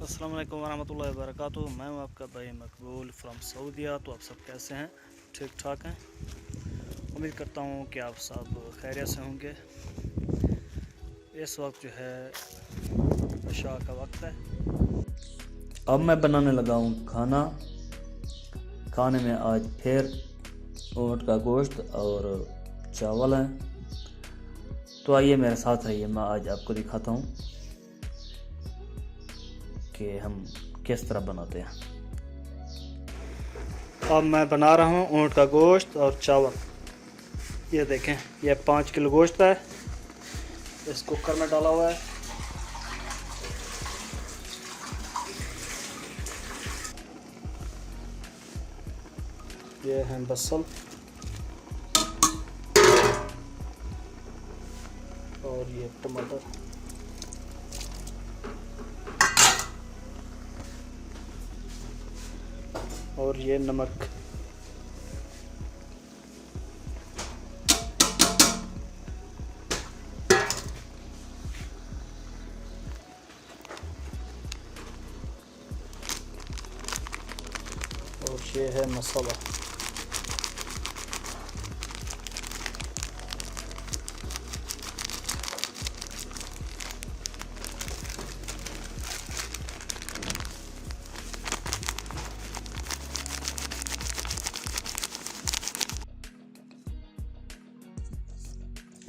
अस्सलाम वालेकुम वरहमतुल्लाहि वबरकातुहू। मैं हूँ आपका भाई मकबूल फ्रॉम सऊदीया। तो आप सब कैसे हैं? ठीक ठाक हैं? उम्मीद करता हूँ कि आप सब खैरियत से होंगे। इस वक्त जो है इशा का वक्त है। अब मैं बनाने लगा हूँ खाना। खाने में आज फिर ऊँट का गोश्त और चावल हैं। तो आइए मेरे साथ रहिए, मैं आज आपको दिखाता हूँ कि हम किस तरह बनाते हैं। अब मैं बना रहा हूँ ऊँट का गोश्त और चावल। ये देखें, ये 5 किलो गोश्त है, इस कुकर में डाला हुआ है। ये है बसल और ये टमाटर और ये नमक। और ये है मसाला।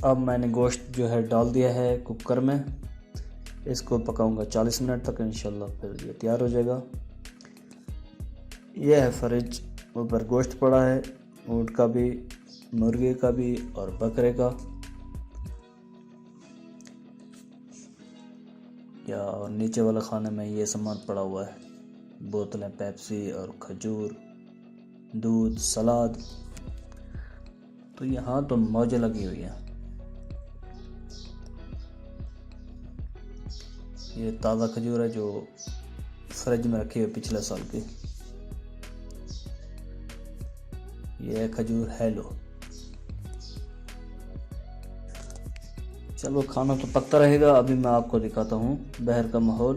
अब मैंने गोश्त जो है डाल दिया है कुकर में। इसको पकाऊंगा 40 मिनट तक, इंशाल्लाह फिर ये तैयार हो जाएगा। यह है फ्रिज, ऊपर गोश्त पड़ा है, ऊँट का भी, मुर्गे का भी और बकरे का। या नीचे वाला खाने में ये सामान पड़ा हुआ है, बोतलें पेप्सी और खजूर, दूध, सलाद। तो यहाँ तो मौज लगी हुई है। ये ताज़ा खजूर है जो फ्रिज में रखी हुई पिछले साल की। ये खजूर हेलो। चलो खाना तो पकता रहेगा। अभी मैं आपको दिखाता हूँ बाहर का माहौल,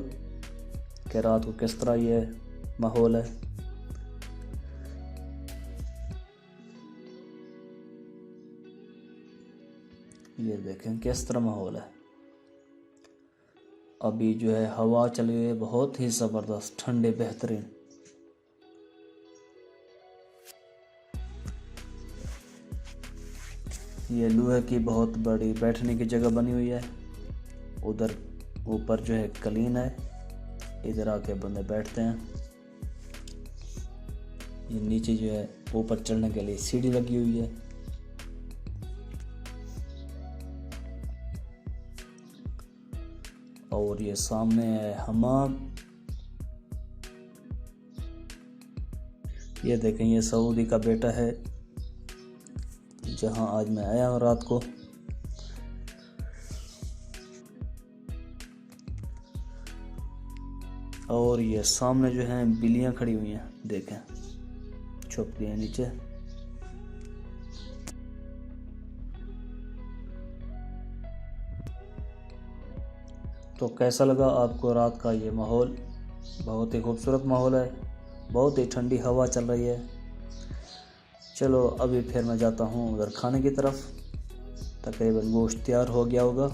कि रात को किस तरह ये माहौल है। ये देखें किस तरह माहौल है। अभी जो है हवा चली हुई है, बहुत ही ज़बरदस्त, ठंडे, बेहतरीन। ये लोहे की बहुत बड़ी बैठने की जगह बनी हुई है। उधर ऊपर जो है कलीन है, इधर आके बंदे बैठते हैं। ये नीचे जो है ऊपर चढ़ने के लिए सीढ़ी लगी हुई है। और ये सामने है हमाम। ये देखें, ये सऊदी का बेटा है जहां आज मैं आया हूँ रात को। और ये सामने जो है बिल्लियां खड़ी हुई हैं, देखें, छुप गई हैं नीचे। तो कैसा लगा आपको रात का ये माहौल? बहुत ही खूबसूरत माहौल है, बहुत ही ठंडी हवा चल रही है। चलो अभी फिर मैं जाता हूँ उधर खाने की तरफ। तकरीबन गोश्त तैयार हो गया होगा।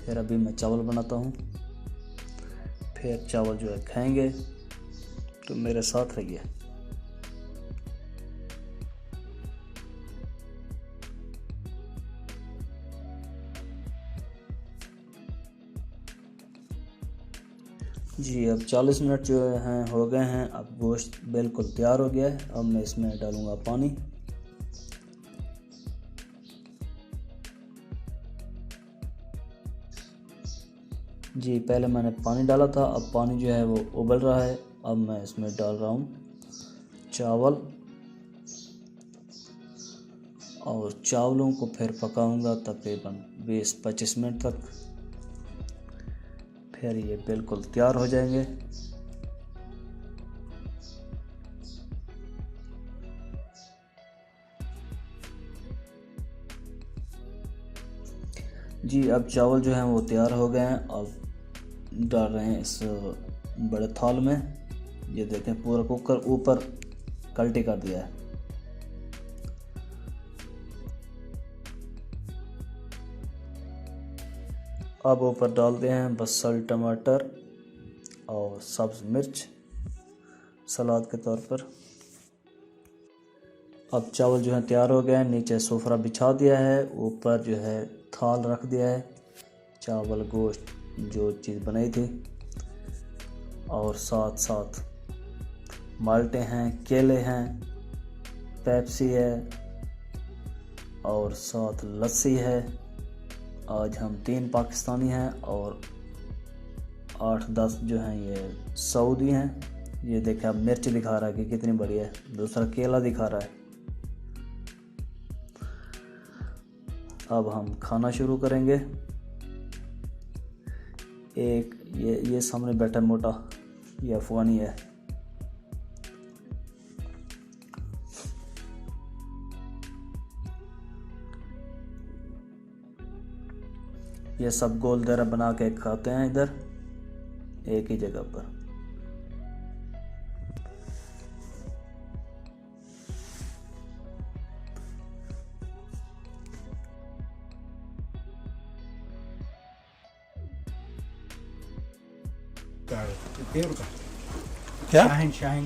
फिर अभी मैं चावल बनाता हूँ, फिर चावल जो है खाएंगे। तो मेरे साथ रहिए। जी अब 40 मिनट जो हैं हो गए हैं। अब गोश्त बिल्कुल तैयार हो गया है। अब मैं इसमें डालूँगा पानी। जी पहले मैंने पानी डाला था, अब पानी जो है वो उबल रहा है। अब मैं इसमें डाल रहा हूँ चावल, और चावलों को फिर पकाऊंगा तकरीबन 20-25 मिनट तक। फिर ये बिल्कुल तैयार हो जाएंगे। जी अब चावल जो हैं वो तैयार हो गए हैं। अब डाल रहे हैं इस बड़े थाल में। ये देखें पूरा कुकर ऊपर कल्टी कर दिया है। अब ऊपर डालते हैं बसल, टमाटर और सब्ज़ मिर्च सलाद के तौर पर। अब चावल जो है तैयार हो गए हैं। नीचे सूफरा बिछा दिया है, ऊपर जो है थाल रख दिया है, चावल गोश्त जो चीज़ बनाई थी, और साथ साथ माल्टे हैं, केले हैं, पेप्सी है और साथ लस्सी है। आज हम 3 पाकिस्तानी हैं और 8-10 जो हैं ये सऊदी हैं। ये देखें अब मिर्च दिखा रहा है कि कितनी बड़ी है, दूसरा केला दिखा रहा है। अब हम खाना शुरू करेंगे। एक ये सामने बैठा मोटा, ये अफगानी है। ये सब गोल दायरा बना के खाते हैं इधर एक ही जगह पर। क्या? शाहीन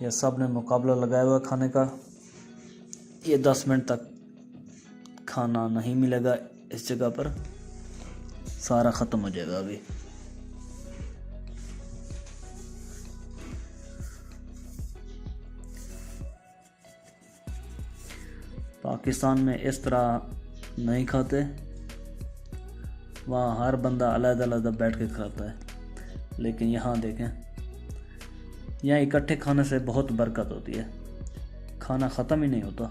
ये सब ने मुकाबला लगाया हुआ खाने का। ये 10 मिनट तक खाना नहीं मिलेगा इस जगह पर, सारा ख़त्म हो जाएगा अभी। पाकिस्तान में इस तरह नहीं खाते, वहाँ हर बंदा अलग-अलग बैठ के खाता है। लेकिन यहाँ देखें, यहाँ इकट्ठे खाने से बहुत बरकत होती है, खाना ख़त्म ही नहीं होता।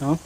हाँ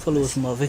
फलूस माफी,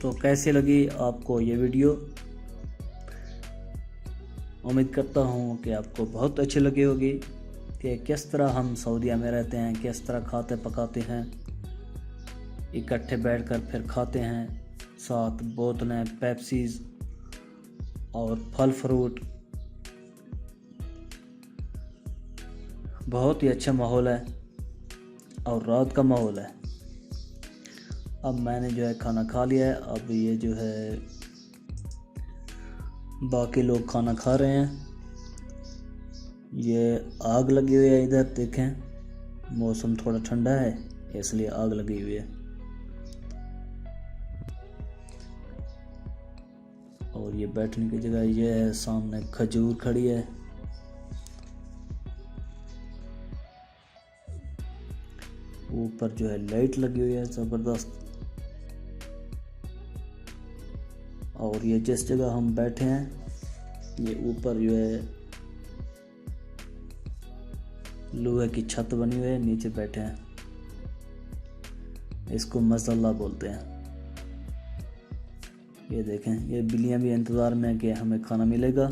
तो कैसी लगी आपको ये वीडियो? उम्मीद करता हूँ कि आपको बहुत अच्छी लगी होगी कि किस तरह हम सऊदीया में रहते हैं, किस तरह खाते पकाते हैं, इकट्ठे बैठकर फिर खाते हैं, साथ बोतलें, पेप्सीज और फल फ्रूट। बहुत ही अच्छा माहौल है और रात का माहौल है। अब मैंने जो है खाना खा लिया है। अब ये जो है बाकी लोग खाना खा रहे हैं। ये आग लगी हुई है इधर, देखें मौसम थोड़ा ठंडा है इसलिए आग लगी हुई है। और ये बैठने की जगह ये है, सामने खजूर खड़ी है। ऊपर जो है लाइट लगी हुई है ज़बरदस्त। और ये जिस जगह हम बैठे हैं ये ऊपर जो है लोहे की छत बनी हुई है, नीचे बैठे हैं। इसको मसल्ला बोलते हैं। ये देखें, ये बिल्लियाँ भी इंतज़ार में हैं कि हमें खाना मिलेगा।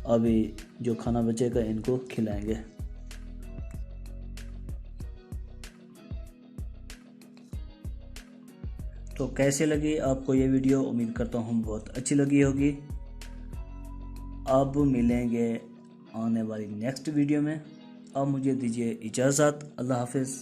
अभी जो खाना बचेगा इनको खिलाएंगे। तो कैसे लगी आपको ये वीडियो? उम्मीद करता हूँ बहुत अच्छी लगी होगी। अब मिलेंगे आने वाली नेक्स्ट वीडियो में। अब मुझे दीजिए इजाज़त। अल्लाह हाफिज़।